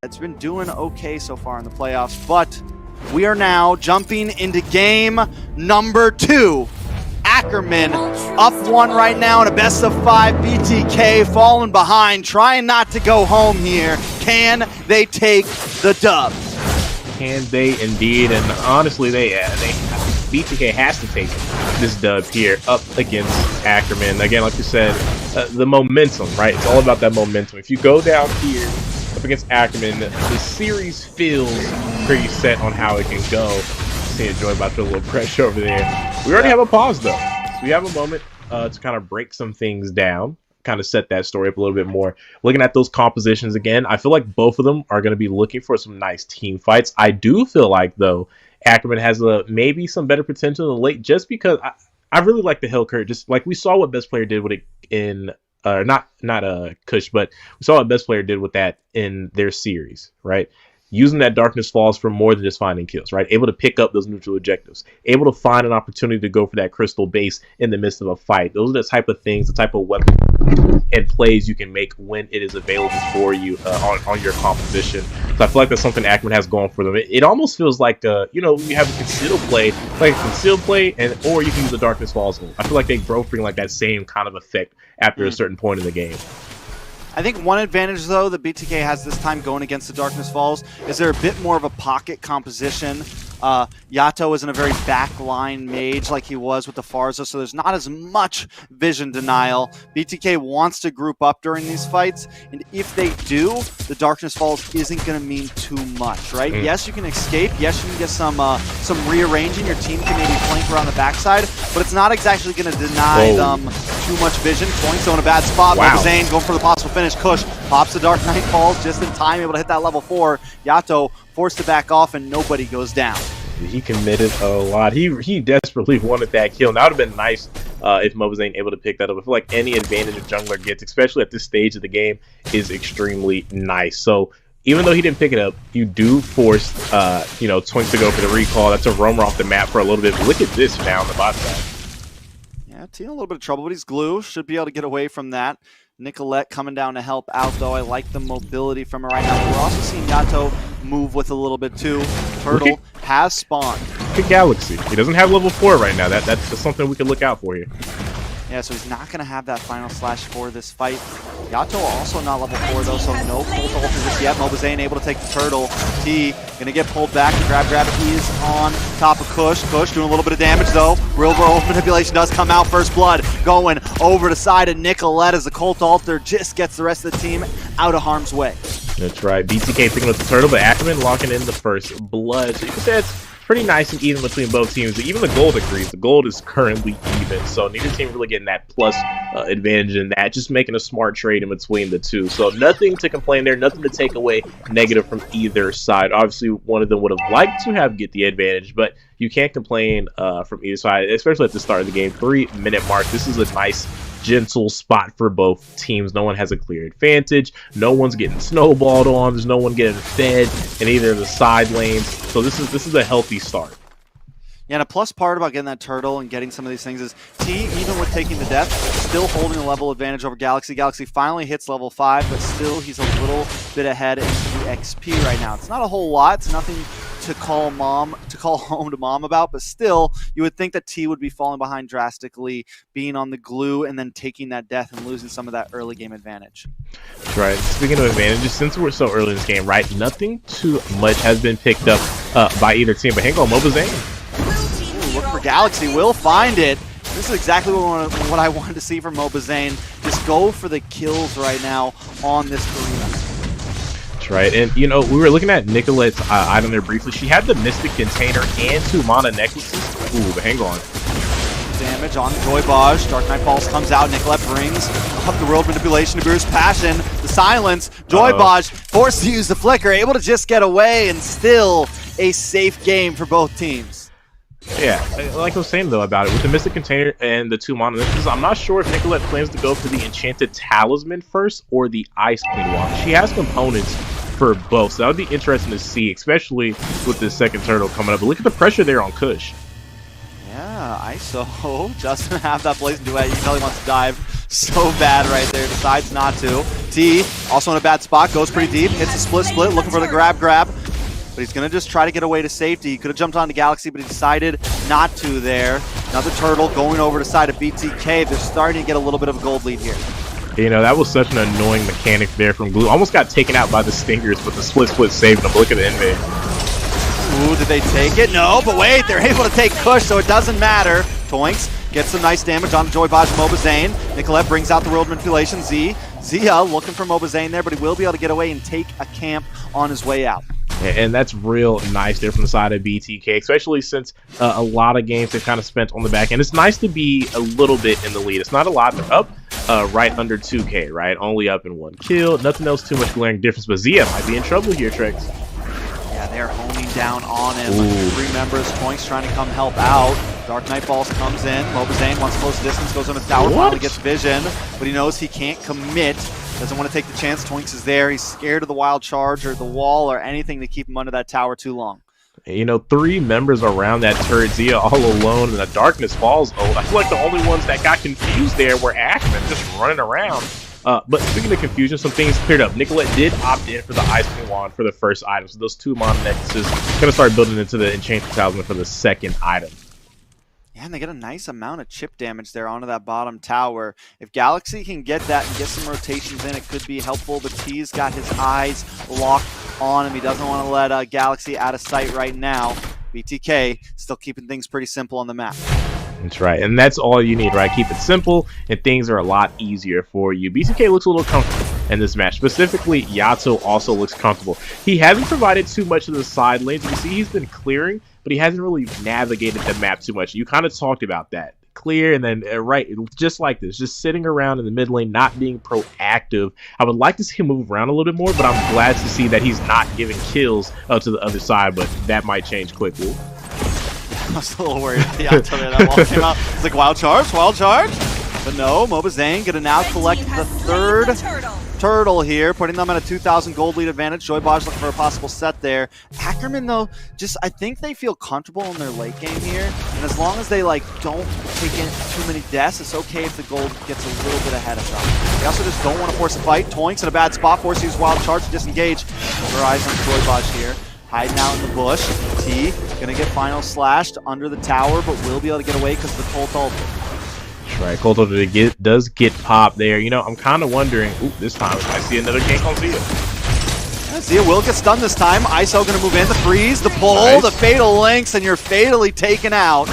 It's been doing okay so far in the playoffs, but we are now jumping into game number 2. Ackerman up 1 right now in a best of 5. BTK falling behind, trying not to go home here. Can they take the dub? Can they indeed? And honestly, BTK has to take this dub here up against Ackerman. Again, like you said, the momentum, right? It's all about that momentum. If you go down here up against Ackerman, the series feels pretty set on how it can go. See Joy about to put a little pressure over there. We already have a pause though, so we have a moment to kind of break some things down, kind of set that story up a little bit more. Looking at those compositions again, I feel like both of them are going to be looking for some nice team fights. I do feel like though Ackerman has maybe some better potential in the late, just because I really like the Hellcurt. Just like we saw what best player did with it in not Kush, but we saw what best player did with that in their series, right? Using that Darkness Falls for more than just finding kills, right? Able to pick up those neutral objectives, able to find an opportunity to go for that crystal base in the midst of a fight. Those are the type of things, the type of weapons and plays you can make when it is available for you on your composition. So I feel like that's something Ackerman has going for them. It almost feels like, you know, you have a concealed play, or you can use the Darkness Falls. I feel like they both bring like that same kind of effect after a certain point in the game. I think one advantage, though, that BTK has this time going against the Darkness Falls is they're a bit more of a pocket composition. Yato isn't a very backline mage like he was with the Farza, so there's not as much vision denial. BTK wants to group up during these fights, and if they do, the Darkness Falls isn't going to mean too much, right? Yes, you can escape. Yes, you can get some rearranging. Your team can maybe flank around the backside, but it's not exactly going to deny them too much vision. Points in a bad spot. MobaZane going for the possible finish. Kush pops the Dark Knight Falls just in time, able to hit that level 4. Yato forced to back off, and nobody goes down. He committed a lot. He desperately wanted that kill. Now it would have been nice if MobaZane able to pick that up. I feel like any advantage a jungler gets, especially at this stage of the game, is extremely nice. So even though he didn't pick it up, you do force you know, Twink to go for the recall. That's a roamer off the map for a little bit. But look at this now on the bot side. Yeah, T in a little bit of trouble, but he's glue. Should be able to get away from that. Nicolette coming down to help out, though. I like the mobility from her right now. We're also seeing Yato move with a little bit, too. Turtle has spawned. Look at Galaxy. He doesn't have level 4 right now. That's something we can look out for here. Yeah, so he's not going to have that final slash for this fight. Yato also not level 4, though, so no full ult just yet. MobaZane able to take the turtle. T going to get pulled back. The grab is on top of Kush. Kush doing a little bit of damage, though. Real world manipulation does come out. First blood going over to side of Nicolette as the Cult Alter just gets the rest of the team out of harm's way. That's right. BTK picking up the turtle, but Ackerman locking in the first blood. So you can say it's pretty nice and even between both teams. Even the gold agrees. The gold is currently even, so neither team really getting that plus advantage in that. Just making a smart trade in between the two. So nothing to complain there. Nothing to take away negative from either side. Obviously, one of them would have liked to get the advantage, but you can't complain from either side, especially at the start of the game. 3-minute mark. This is a nice, gentle spot for both teams. No one has a clear advantage. No one's getting snowballed on. There's no one getting fed in either of the side lanes. So this is a healthy start. Yeah, and a plus part about getting that turtle and getting some of these things is T, even with taking the death, still holding a level advantage over Galaxy. Galaxy finally hits level 5, but still he's a little bit ahead in the XP right now. It's not a whole lot. It's nothing to call home to mom about, but still, you would think that T would be falling behind drastically, being on the glue and then taking that death and losing some of that early game advantage. That's right. Speaking of advantages, since we're so early in this game, right, nothing too much has been picked up by either team, but hang on, MobaZane. Look for Galaxy, will find it. This is exactly what I wanted to see from MobaZane. Just go for the kills right now on this arena. That's right, and you know, we were looking at Nicolette's item there briefly. She had the Mystic Container and 2 mana necklaces. Ooh, but hang on. Damage on Joybaj. Dark Knight Falls comes out. Nicolette brings up the world manipulation to Bruce Passion. The silence. Joybaj forced to use the flicker, able to just get away, and still a safe game for both teams. Yeah, like I was saying though about it, with the Mystic Container and the 2 mana necklaces, I'm not sure if Nicolette plans to go for the Enchanted Talisman first or the Ice Queen Walk. She has components for both, so that would be interesting to see, especially with this second turtle coming up. But look at the pressure there on Kush. Yeah, ISO doesn't have that Blazing Duet. You can tell he wants to dive So bad right there, decides not to. T, also in a bad spot, goes pretty deep, hits a split, looking for the grab. But he's going to just try to get away to safety. He could have jumped onto Galaxy, but he decided not to there. Another turtle going over to side of BTK. They're starting to get a little bit of a gold lead here. You know, that was such an annoying mechanic there from Glue. Almost got taken out by the Stingers, but the split saved him. Look at the invade. Ooh, did they take it? No, but wait, they're able to take Kush, so it doesn't matter. Toinks gets some nice damage on Joybaj and MobaZane. Nicolette brings out the world manipulation. Zia looking for MobaZane there, but he will be able to get away and take a camp on his way out. And that's real nice there from the side of BTK, especially since a lot of games they've kind of spent on the back end. It's nice to be a little bit in the lead. It's not a lot. They're up right under 2K, right? Only up in 1 kill. Nothing else too much glaring difference, but Zia might be in trouble here, Trex. Yeah, they're homing down on him. 3 members, Points trying to come help out. Dark Knight Falls comes in. MobaZane wants close distance, goes on the tower, finally gets vision, but he knows he can't commit. Doesn't want to take the chance. Toinks is there. He's scared of the wild charge or the wall or anything to keep him under that tower too long. You know, 3 members around that turret. Zia all alone, and the Darkness Falls. Oh, I feel like the only ones that got confused there were Ackerman just running around. But speaking of confusion, some things cleared up. Nicolette did opt in for the Ice Queen Wand for the first item. So those 2 Mana necklaces going to start building into the Enchanted Talisman for the second item. Yeah, and they get a nice amount of chip damage there onto that bottom tower. If Galaxy can get that and get some rotations in, it could be helpful, but T's got his eyes locked on him. He doesn't want to let Galaxy out of sight right now. BTK still keeping things pretty simple on the map. That's right, and that's all you need, right? Keep it simple, and things are a lot easier for you. BTK looks a little comfortable in this match. Specifically, Yato also looks comfortable. He hasn't provided too much of the side lanes. You can see he's been clearing, but he hasn't really navigated the map too much. You kind of talked about that. Clear, and then right, just like this, just sitting around in the mid lane, not being proactive. I would like to see him move around a little bit more, but I'm glad to see that he's not giving kills to the other side, but that might change quickly. I was a little worried at the Yato there. That wall came out. It's like wild charge. But no, MobaZane gonna now collect the 3rd turtle here, putting them at a 2,000 gold lead advantage. Joybaj looking for a possible set there. Ackerman, though, I think they feel comfortable in their late game here. And as long as they, don't take in too many deaths, it's okay if the gold gets a little bit ahead of them. They also just don't want to force a fight. Toinks in a bad spot, force to use wild charge to disengage. Her eyes on Joybaj here. Hiding out in the bush. T gonna get final slashed under the tower, but will be able to get away because of the Colt ult. That's right, Colt ult does get popped there. You know, I'm kind of wondering, this time I see another gank on Zia. Yeah, Zia will get stunned this time. ISO gonna move in, the freeze, the pull, nice. The fatal links, and you're fatally taken out.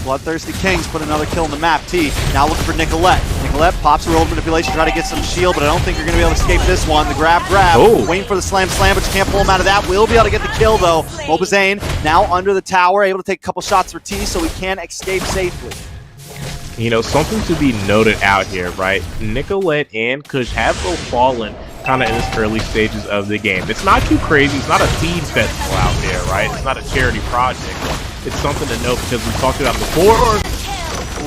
BloodThirstyKings put another kill on the map. T now looking for Nicolette. Nicolette pops a world manipulation, try to get some shield, but I don't think you're going to be able to escape this one. The grab, waiting for the slam, but you can't pull him out of that. Will be able to get the kill, though. MobaZane now under the tower, able to take a couple shots for T, so he can escape safely. You know, something to be noted out here, right? Nicolette and Kush have both fallen kind of in this early stages of the game. It's not too crazy. It's not a feed festival out there, right? It's not a charity project. It's something to note because we talked about it before.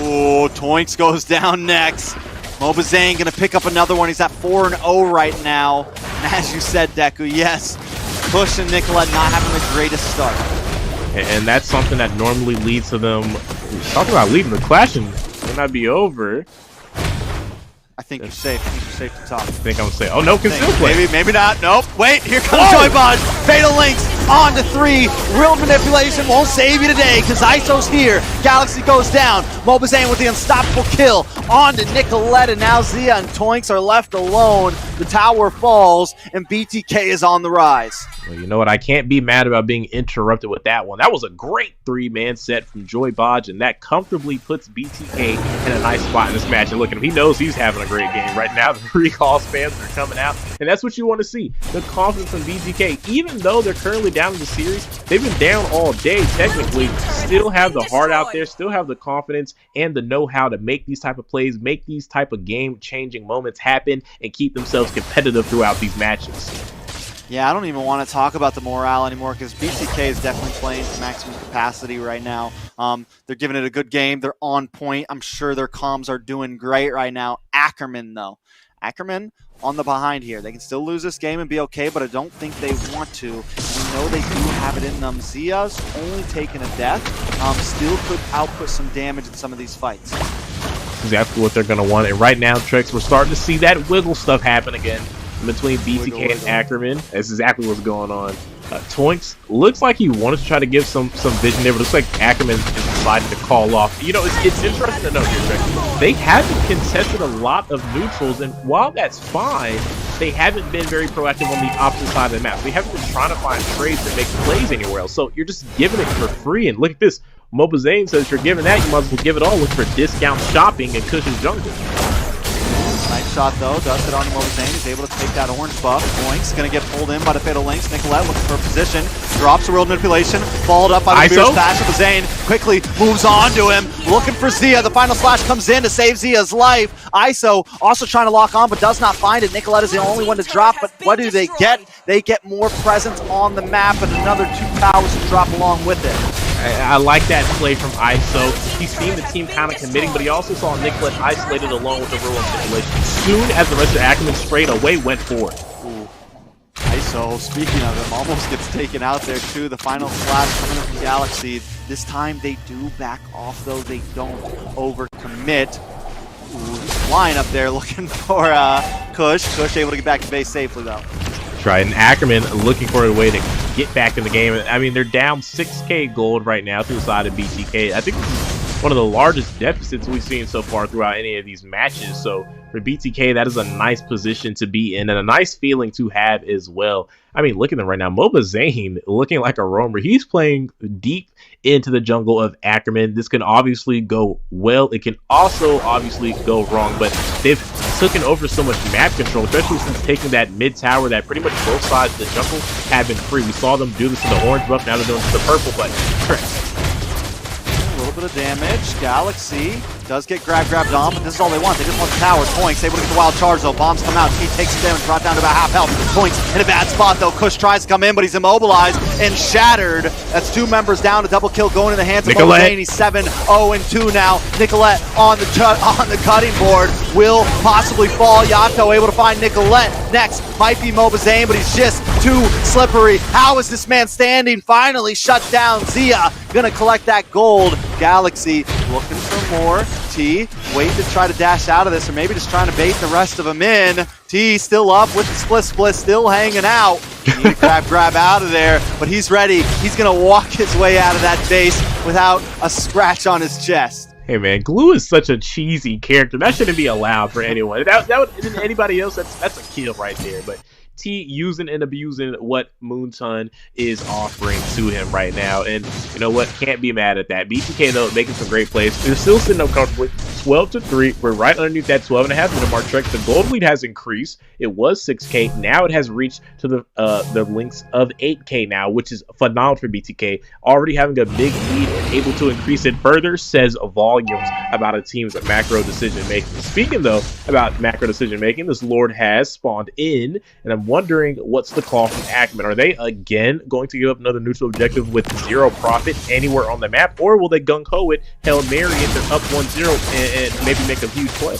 Oh, Toinks goes down next. MobaZane gonna pick up another one. He's at 4-0 right now. And as you said, Deku, yes, Kush and Nicolette not having the greatest start. And that's something that normally leads to them. Talk about leading the clash and may not be over. I think you're safe. I think you're safe to talk. I think I'm saying, oh no, can still play. Maybe not. Nope. Wait, here comes Joybaj. Fatal links on to 3. World manipulation won't save you today because ISO's here. Galaxy goes down. MobaZane with the unstoppable kill on to Nicolette, and now Zia and Toinks are left alone. The tower falls, and BTK is on the rise. Well, you know what? I can't be mad about being interrupted with that one. That was a great 3-man set from Joybaj, and that comfortably puts BTK in a nice spot in this match. And look at him. He knows he's having a great game right now. The recall fans are coming out, and that's what you want to see. The confidence from BTK. Even though they're currently down in the series, they've been down all day technically, still have the heart out there, still have the confidence and the know-how to make these type of plays, make these type of game-changing moments happen, and keep themselves competitive throughout these matches. Yeah, I don't even want to talk about the morale anymore because BTK is definitely playing to maximum capacity right now. They're giving it a good game. They're on point. I'm sure their comms are doing great right now. Ackerman, though. Ackerman on the behind here. They can still lose this game and be okay, but I don't think they want to. We know they do have it in them. Zia's only taken a death. Still could output some damage in some of these fights. exactly what they're going to want. And right now, Trex, we're starting to see that wiggle stuff happen again between BTK and Ackerman. That's exactly what's going on. Toinks looks like he wanted to try to give some vision there, but looks like Ackerman is deciding to call off. You know, it's interesting to note here, Trex. They haven't contested a lot of neutrals, and while that's fine, they haven't been very proactive on the opposite side of the map. They haven't been trying to find trades that make plays anywhere else. So you're just giving it for free. And look at this. MobaZane says if you're giving that, you might as well give it all. Look for discount shopping in Cush's jungle. Nice shot though, does it on MobaZane. He's able to take that orange buff. Boink's gonna get pulled in by the Fatal Links. Nicolette looking for a position, drops a real manipulation, followed up by the Beer's dash of Zane. Quickly moves on to him, looking for Zia. The final slash comes in to save Zia's life. ISO also trying to lock on, but does not find it. Nicolette is the only one to drop, but what do they get? They get more presence on the map and another 2 towers to drop along with it. I like that play from ISO. He's seen the team kind of committing, but he also saw Nicolette isolated along with the real manipulation. Soon as the rest of Ackerman sprayed away, went for it. Ooh. ISO, speaking of him, almost gets taken out there too. The final slash coming from Galaxy. This time they do back off though. They don't overcommit. Ooh, line up there looking for Kush. Kush able to get back to base safely though. Right, and Ackerman looking for a way to get back in the game. I mean, they're down 6k gold right now to the side of BTK. I think this is one of the largest deficits we've seen so far throughout any of these matches. So for BTK, that is a nice position to be in and a nice feeling to have as well. I mean, look at them right now. MobaZane looking like a roamer. He's playing deep into the jungle of Ackerman. This can obviously go well. It can also obviously go wrong, but they've taken over so much map control, especially since taking that mid tower that pretty much both sides of the jungle have been free. We saw them do this to the orange buff, now they're doing it to the purple, but a little bit of damage. Galaxy does get grabbed on, but this is all they want. They just want the towers. Points able to get the wild charge though. Bombs come out. He takes it damage, brought down to about half health. Points in a bad spot though. Kush tries to come in, but he's immobilized and shattered. That's 2 members down. A double kill going in the hands of MobaZane. He's 7-0-2 now. Nicolette on the cutting board will possibly fall. Yato able to find Nicolette. Next might be MobaZane, but he's just too slippery. How is this man standing? Finally shut down. Zia gonna collect that gold. Galaxy looking for more. T wait to try to dash out of this, or maybe just trying to bait the rest of them in. T still up with the split, still hanging out. Need to grab out of there, but he's ready. He's gonna walk his way out of that base without a scratch on his chest. hey man, Glue is such a cheesy character. That shouldn't be allowed for anyone. That would anybody else. That's a kill right there. But T using and abusing what Moonton is offering to him right now, and you know what, can't be mad at that. BTK though making some great plays. They're still sitting up comfortably, 12-3. We're right underneath that 12.5 minute mark. Trek, the gold lead has increased. It was 6k, now it has reached to the links of 8k now, which is phenomenal for BTK. Already having a big lead and able to increase it further says volumes about a team's macro decision making. Speaking though about macro decision making, this Lord has spawned in, and I'm wondering what's the call from Ackerman. Are they again going to give up another neutral objective with 0 profit anywhere on the map, or will they gung-ho it, Hail Mary, and they're up 1-0 and maybe make a huge play?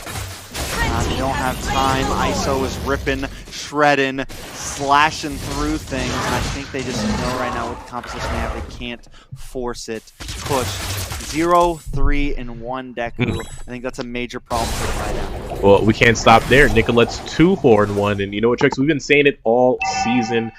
They don't have time. ISO is ripping, shredding, slashing through things, and I think they just know right now with the composition they have, they can't force it. Push 0-3 in 1 Deku. I think that's a major problem for them right now. Well, we can't stop there. Nicolette's 2-4-1, and you know what, Trix? We've been saying it all season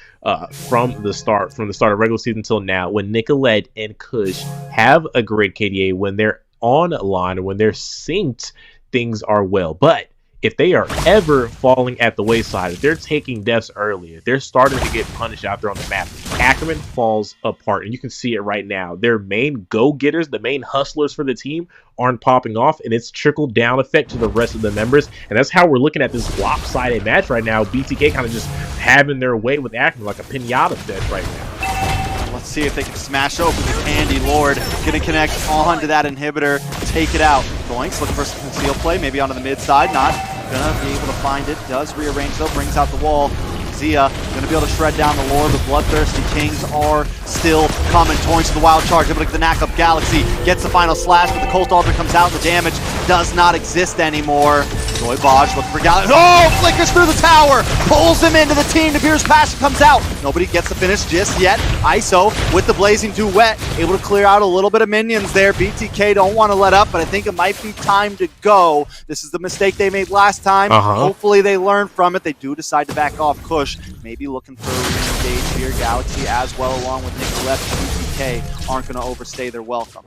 from the start of regular season till now. When Nicolette and Kush have a great KDA, when they're online, when they're synced, things are well. But if they are ever falling at the wayside, if they're taking deaths early, if they're starting to get punished out there on the map, Ackerman falls apart, and you can see it right now. Their main go-getters, the main hustlers for the team, aren't popping off, and it's trickled down effect to the rest of the members, and that's how we're looking at this lopsided match right now. BTK kind of just having their way with Ackerman like a pinata set right now. Let's see if they can smash open the Candy Lord. Gonna connect onto that inhibitor, take it out. Boinks looking for some conceal play, maybe onto the mid side. Not gonna be able to find it. Does rearrange though, brings out the wall. Zia gonna be able to shred down the Lord. The BloodThirstyKings are still coming. Toys to the wild charge, able to get the Nact up. Galaxy gets the final slash, but the Colt Altar comes out and the damage does not exist anymore. Joy Bodge looking for Galaxy. Oh, flickers through the tower, pulls him into the team. Nabir's passion comes out. Nobody gets the finish just yet. ISO with the blazing duet, able to clear out a little bit of minions there. BTK don't want to let up, but I think it might be time to go. This is the mistake they made last time. Hopefully they learn from it. They do decide to back off. Kush maybe looking for a re-engage here. Galaxy as well, along with Nicolette and BTK, aren't going to overstay their welcome.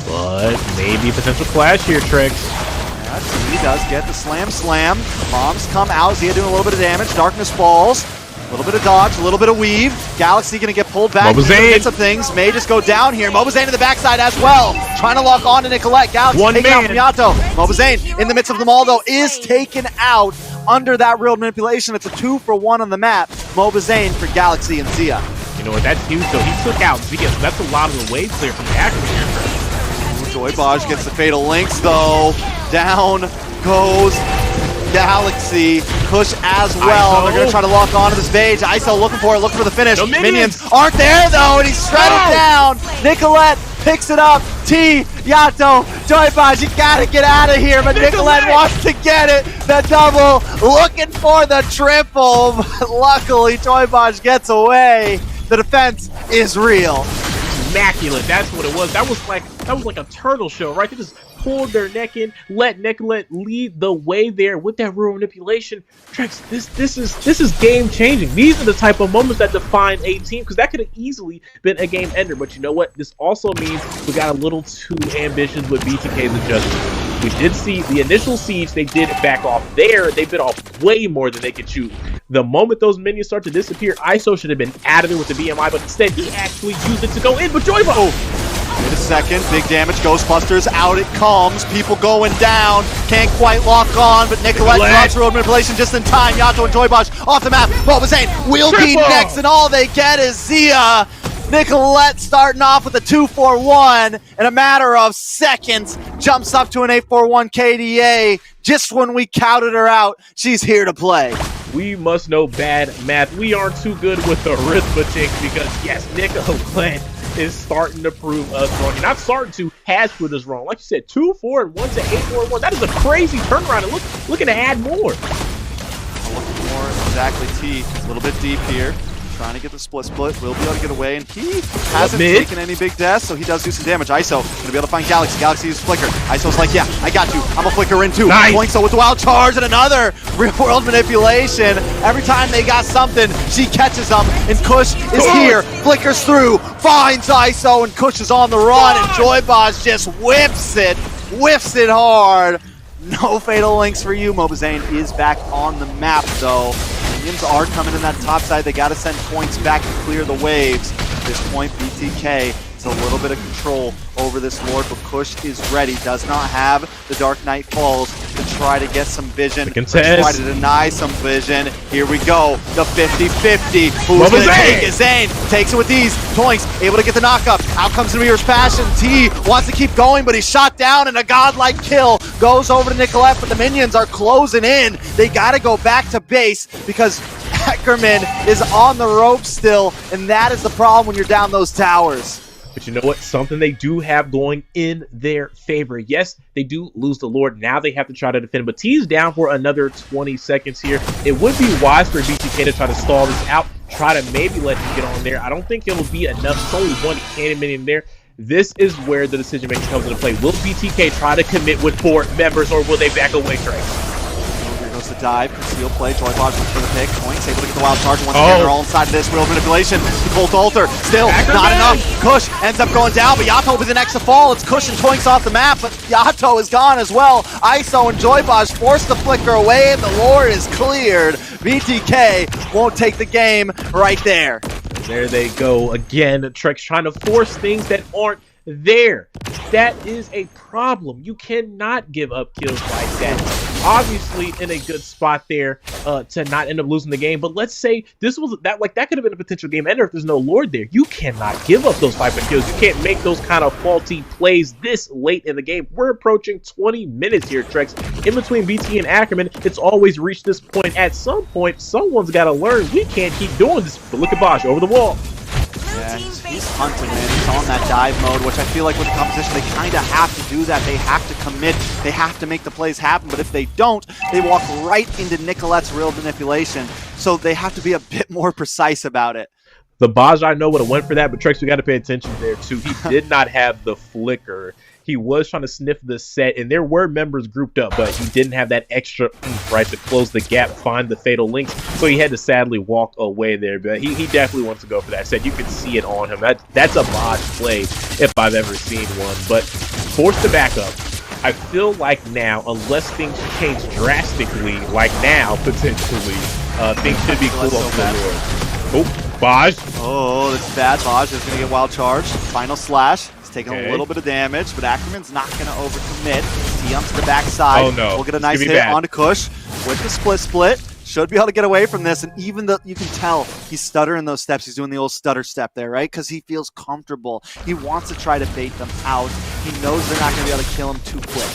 But maybe potential clash here, Tricks. Yeah, he does get the slam. Bombs come out. Zia doing a little bit of damage. Darkness falls. A little bit of dodge, a little bit of weave. Galaxy going to get pulled back. MoBAZANE. Some things may just go down here. MoBAZANE to the backside as well. Trying to lock on to Nicolette. Galaxy taking out from Yato. MoBAZANE in the midst of them all, though, is taken out under that real manipulation. It's a 2-for-1 on the map. MoBAZANE for Galaxy and Zia. You know what? That's huge, though. He took out Zia, so that's a lot of the wave clear from the Ackerman. Joy Bodge gets the fatal links, though. Down goes Galaxy. Kush as well. They're going to try to lock onto this page. ISO looking for the finish. No minions aren't there, though, and he's shredded down. Nicolette picks it up. Yato, Joy Bodge, you got to get out of here, but Nicolette wants to get it. The double, looking for the triple. Luckily, Joy Bodge gets away. The defense is real. Immaculate. That's what it was. That was like a turtle show, right? They just pulled their neck in, let Nicolette lead the way there with that real manipulation. Trex, this is game changing. These are the type of moments that define a team, because that could have easily been a game ender. But you know what? This also means we got a little too ambitious with BTK's adjustments. We did see the initial siege, they did back off there. They bit off way more than they could chew. The moment those minions start to disappear, ISO should have been out of it with the BMI, but instead he actually used it to go in. But Joybo! Wait a second, big damage, Ghostbusters, out it comes, people going down, can't quite lock on, but Nicolette drops road manipulation just in time. Yato and Joy Bodge off the map. MoBAZANE will be next, and all they get is Zia. Nicolette starting off with a 2-for-1 in a matter of seconds, jumps up to an 8-for-1 KDA. Just when we counted her out, she's here to play. We must know bad math. We aren't too good with arithmetic because, yes, Nicolette is starting to prove us wrong. You're not starting to, has proved us wrong. Like you said, 2-4-1 to 8-4-1. That is a crazy turnaround, and looking to add more. Looking more, exactly. T, a little bit deep here. Trying to get the split. Will be able to get away, and he hasn't taken any big deaths, so he does do some damage. ISO gonna be able to find Galaxy. Galaxy uses Flicker. ISO's like, yeah, I got you. I'm a Flicker in too. Nice. Points with the wild charge and another real world manipulation. Every time they got something, she catches them, and Kush is here. Flickers through, finds ISO, and Kush is on the run, and Joy Bodge just whiffs it hard. No fatal links for you. MoBAZANE is back on the map, though. Minions are coming in that top side. They got to send points back to clear the waves. At this point, BTK is a little bit of control over this Lord, but Kush is ready. Does not have the Dark Knight Falls to try to get some vision. Try to deny some vision. Here we go. The 50-50. Who's going to take it? Zane takes it with these. Toinks able to get the knockup. Out comes Namir's passion. T wants to keep going, but he's shot down, and a godlike kill goes over to Nicolette, but the minions are closing in. They got to go back to base because Ackerman is on the ropes still, and that is the problem when you're down those towers. But you know what? Something they do have going in their favor. Yes, they do lose the Lord. Now they have to try to defend. But T's down for another 20 seconds here. It would be wise for BTK to try to stall this out. Try to maybe let him get on there. I don't think it'll be enough. It's only one cannon minion there. This is where the decision making comes into play. Will BTK try to commit with 4 members, or will they back away, Trey? Here goes the dive, conceal play, Joy Bodge for the pick, Points able to get the wild charge, once again they're all inside of this, real manipulation, the Colt Altar, still not enough, Kush ends up going down, but Yato will be the next to fall. It's Kush and Toinks off the map, but Yato is gone as well. ISO and Joy Bodge force the flicker away, and the Lord is cleared. BTK won't take the game right there. There they go again. Trex trying to force things that aren't there. That is a problem. You cannot give up kills like that. Obviously in a good spot there to not end up losing the game, but let's say this was that could have been a potential game ender if there's no Lord there. You cannot give up those type of kills. You can't make those kind of faulty plays this late in the game. We're approaching 20 minutes here, Trex. In between BT and Ackerman, it's always reached this point. At some point, someone's got to learn we can't keep doing this. But look at Bosch over the wall. Yeah, he's hunting, man. He's on that dive mode, which I feel like with the competition, they kind of have to do that. They have to commit. They have to make the plays happen. But if they don't, they walk right into Nicolette's real manipulation. So they have to be a bit more precise about it. The Baj, I know would have went for that, but Trex, we got to pay attention there too. He did not have the flicker. He was trying to sniff the set, and there were members grouped up, but he didn't have that extra oomph, right, to close the gap, find the fatal links, so he had to sadly walk away there. But he definitely wants to go for that set. You can see it on him. That's a Baj play if I've ever seen one. But forced to back up. I feel like now, unless things change drastically, like now, potentially, things should be cool off the Lord. Oh, Baj. Oh, this is bad. Baj is going to get wild charge. Final slash. He's taking a little bit of damage, but Ackerman's not going to overcommit. T onto the backside. Oh, no. We'll get a nice hit onto Kush with the split. Should be able to get away from this, and even though you can tell he's stuttering those steps, he's doing the old stutter step there, right? Because he feels comfortable. He wants to try to bait them out. He knows they're not going to be able to kill him too quick.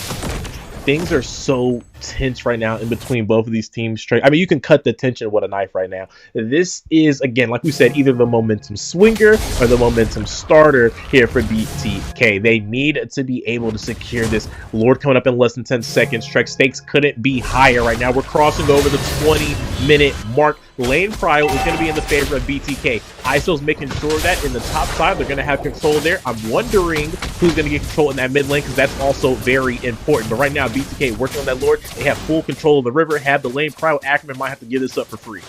Things are so tense right now in between both of these teams. I mean, you can cut the tension with a knife right now. This is, again, like we said, either the momentum swinger or the momentum starter here for BTK. They need to be able to secure this. Lord coming up in less than 10 seconds. Trek stakes couldn't be higher right now. We're crossing over the 20-minute mark. Lane Prio is going to be in the favor of BTK. ISO's making sure that in the top side, they're going to have control there. I'm wondering who's going to get control in that mid lane, because that's also very important. But right now, BTK working on that Lord. They have full control of the river, have the lane. Prio Ackerman might have to give this up for free.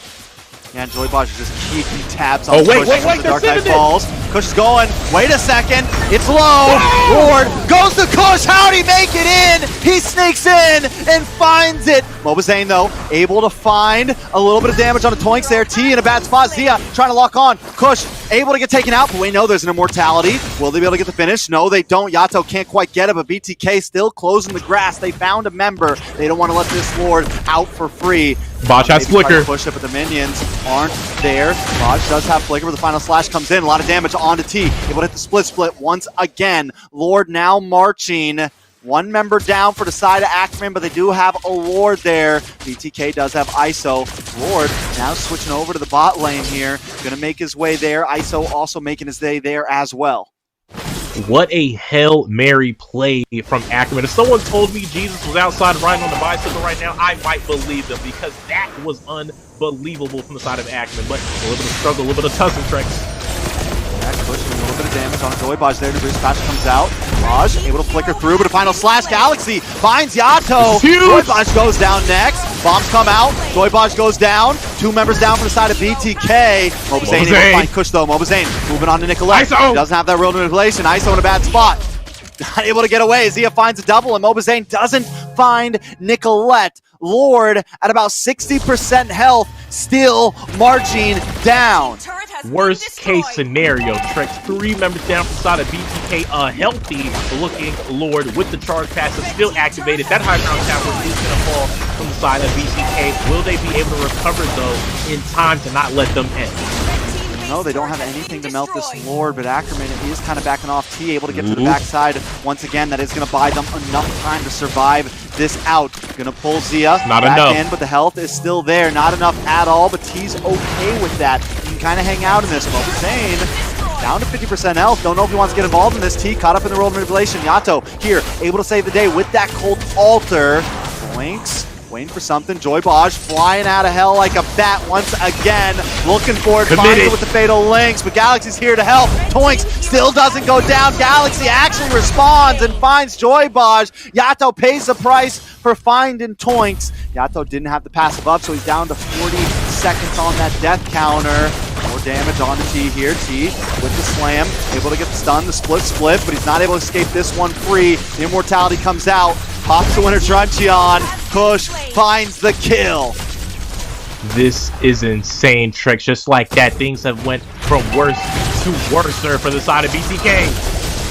Yeah, and Joy Bosch is just keeping tabs on Wait, the Dark Knight falls. Kush is going. Wait a second. It's low. Lord goes to Kush. How'd he make it in? He sneaks in and finds it. MobaZane, though, able to find a little bit of damage on the Toinks there. T in a bad spot. Zia trying to lock on. Kush able to get taken out, but we know there's an immortality. Will they be able to get the finish? No, they don't. Yato can't quite get it, but BTK still closing the grass. They found a member. They don't want to let this Lord out for free. Baj has flicker. Push it, but the minions aren't there. Baj does have flicker, but the final slash comes in. A lot of damage onto T. Able to hit the split once again. Lord now marching. One member down for the side of Ackerman, but they do have a Lord there. BTK does have ISO. Lord now switching over to the bot lane here. Gonna make his way there. ISO also making his way there as well. What a Hail Mary play from Ackerman. If someone told me Jesus was outside riding on the bicycle right now, I might believe them, because that was unbelievable from the side of Ackerman. But a little bit of struggle, a little bit of tussle, Trex. Pushing a little bit of damage on Joy Baj there. Debris Patch comes out. Baj able to flicker through, but a final slash. Galaxy finds Yato. Joy Baj goes down next. Bombs come out. Joy Baj goes down. Two members down from the side of BTK. MobaZane able to find Kush though. MobaZane moving on to Nicolette. ISO doesn't have that real manipulation. ISO in a bad spot. Not able to get away. Zia finds a double, and MobaZane doesn't find Nicolette. Lord at about 60% health, still marching down. Worst case scenario, Trex, 3 members down from the side of BTK, a healthy looking Lord with the charge passive still activated. That high ground tower is going to fall from the side of BTK. Will they be able to recover though in time to not let them end? No, they don't have anything to melt this Lord, but Ackerman is kind of backing off. T able to get to the backside once again. That is going to buy them enough time to survive this out. Going to pull Zia not back enough in, but the health is still there. Not enough at all, but T's okay with that. He can kind of hang out in this. MobaZane down to 50% health. Don't know if he wants to get involved in this. T caught up in the roll of manipulation. Yato here, able to save the day with that cold altar. Blinks. Waiting for something. Joy Baj flying out of hell like a bat once again. Looking for it. Finds it with the fatal links, but Galaxy's here to help. Toinks still doesn't go down. Galaxy actually responds and finds Joy Baj. Yato pays the price for finding Toinks. Yato didn't have the passive up, so he's down to 40 seconds on that death counter. More damage onto T here. T with the slam. Able to get the stun, the split, but he's not able to escape this one free. The immortality comes out. Pops the winner Truncheon. Kush finds the kill. This is insane, Trex. Just like that, things have went from worse to worser for the side of BTK.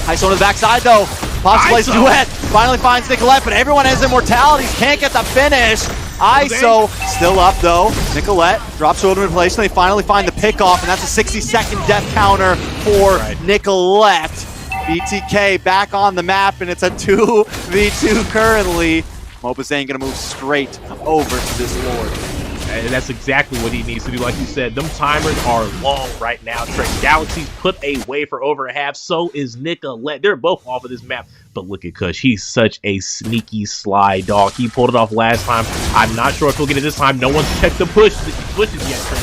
ISO on the backside though. Pops plays duet. Finally finds Nicolette, but everyone has immortalities. Can't get the finish. ISO still up though. Nicolette drops to manipulation. They finally find the pickoff, and that's a 60-second death counter for Nicolette. BTK back on the map, and it's a 2v2 currently. MobaZane gonna move straight over to this Lord. And that's exactly what he needs to do. Like you said, them timers are long right now. Trek Galaxy's put away for over a half. So is Nicolette. They're both off of this map. But look at Kush. He's such a sneaky, sly dog. He pulled it off last time. I'm not sure if he'll get it this time. No one's checked the pushes yet, Trek.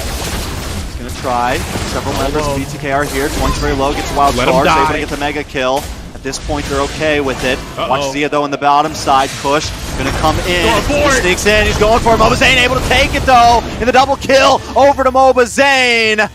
He's going to try. Several members of BTK are here. Points very low. Gets a wild charge. Able to get the mega kill. At this point, they're okay with it. Watch Zia, though, on the bottom side. Kush going to come in. He sneaks in. He's going for it. MobaZane able to take it, though. In the double kill. Over to MobaZane.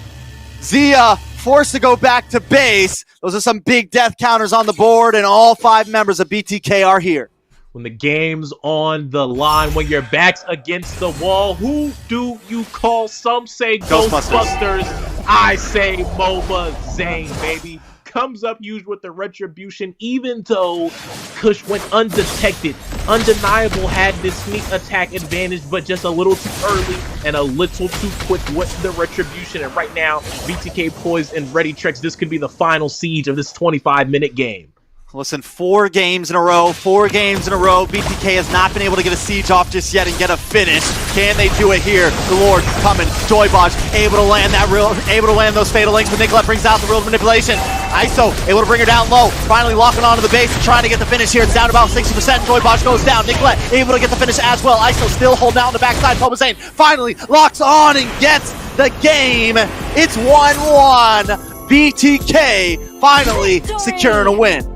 Zia forced to go back to base. Those are some big death counters on the board, and all 5 members of BTK are here. When the game's on the line, when your back's against the wall, who do you call? Some say Ghostbusters. I say MobaZane, baby. Comes up used with the retribution, even though Kush went undetected. Undeniable had this sneak attack advantage, but just a little too early and a little too quick with the retribution. And right now, BTK poised and ready. Treks, this could be the final siege of this 25-minute game. Listen, 4 games in a row, 4 games in a row. BTK has not been able to get a siege off just yet and get a finish. Can they do it here? The Lord coming. Joybotch able to land those fatal links, but Nicolette brings out the real manipulation. ISO able to bring her down low. Finally locking onto the base and trying to get the finish here. It's down to about 60%. Joybotch goes down. Nicolette able to get the finish as well. ISO still holding out on the backside. MobaZane finally locks on and gets the game. It's 1-1. BTK finally securing a win.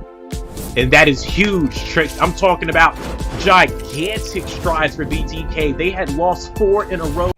And that is huge, Tricks. I'm talking about gigantic strides for BTK. They had lost 4 in a row.